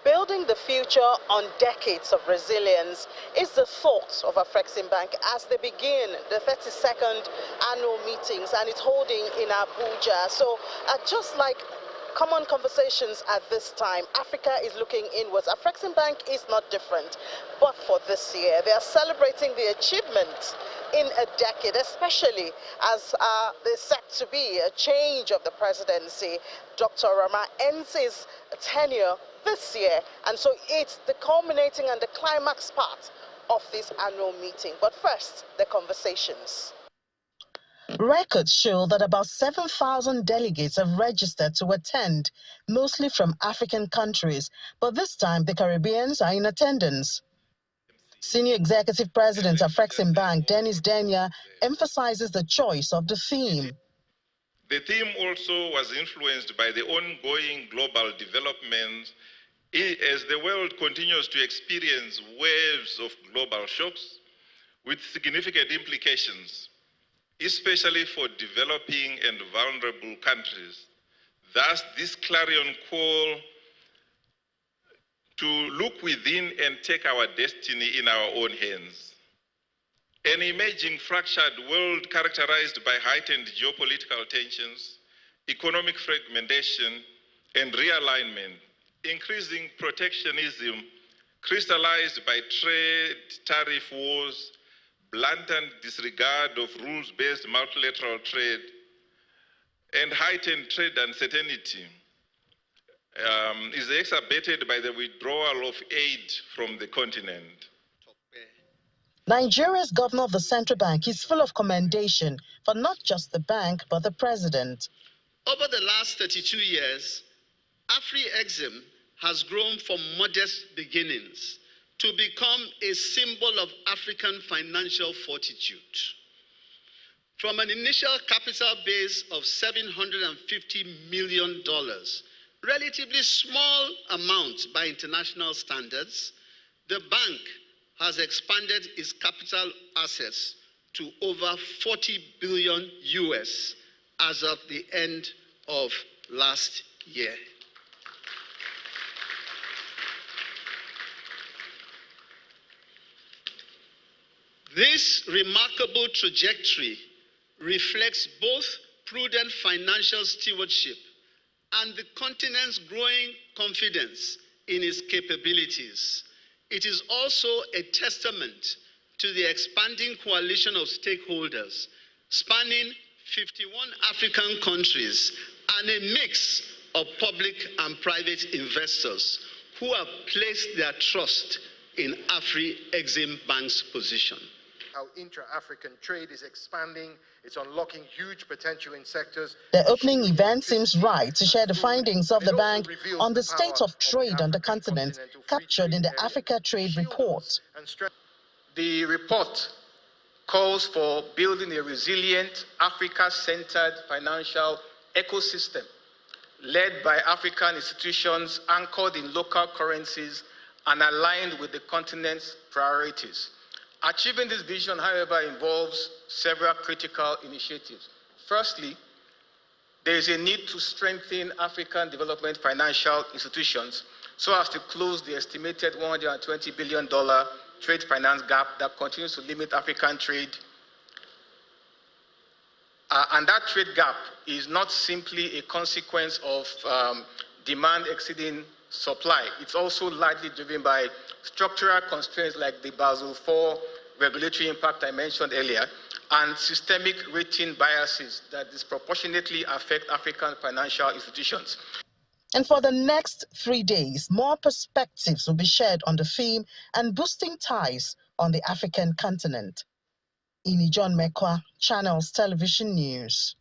Building the future on decades of resilience is the thought of AFREXIMBANK as they begin the 32nd annual meetings, and it's holding in Abuja. So just like common conversations at this time, Africa is looking inwards. AFREXIMBANK is not different, but for this year, they are celebrating the achievements in a decade, especially as there's set to be a change of the presidency. Dr. Rama ends his tenure this year, and so it's the culminating and the climax part of this annual meeting. But first, the conversations. Records show that about 7,000 delegates have registered to attend, mostly from African countries, but this time the Caribbeans are in attendance. Senior Executive President of AFREXIMBANK, Dennis Denya, emphasizes the choice of the theme. The theme also was influenced by the ongoing global developments as the world continues to experience waves of global shocks with significant implications, especially for developing and vulnerable countries. Thus, this clarion call to look within and take our destiny in our own hands. An emerging fractured world characterized by heightened geopolitical tensions, economic fragmentation, and realignment, increasing protectionism crystallized by trade tariff wars, blatant disregard of rules-based multilateral trade, and heightened trade uncertainty is exacerbated by the withdrawal of aid from the continent. Nigeria's governor of the central bank is full of commendation for not just the bank, but the president. Over the last 32 years, AFREXIMBANK has grown from modest beginnings to become a symbol of African financial fortitude. From an initial capital base of $750 million, relatively small amount by international standards, the bank has expanded its capital assets to over 40 billion US as of the end of last year. This remarkable trajectory reflects both prudent financial stewardship and the continent's growing confidence in its capabilities. It is also a testament to the expanding coalition of stakeholders spanning 51 African countries and a mix of public and private investors who have placed their trust in AFREXIMBANK's position. How intra-African trade is expanding, it's unlocking huge potential in sectors. The opening event seems right to share the findings of the bank on the state of trade on the continent, captured in the Africa Trade Report. The report calls for building a resilient, Africa-centered financial ecosystem led by African institutions anchored in local currencies and aligned with the continent's priorities. Achieving this vision, however, involves several critical initiatives. Firstly, there is a need to strengthen African development financial institutions so as to close the estimated $120 billion trade finance gap that continues to limit African trade. And that trade gap is not simply a consequence of demand exceeding supply. It's also largely driven by structural constraints like the Basel IV regulatory impact I mentioned earlier, and systemic rating biases that disproportionately affect African financial institutions. And for the next 3 days, more perspectives will be shared on the theme and boosting ties on the African continent. Ini John Mekwa, Channels Television News.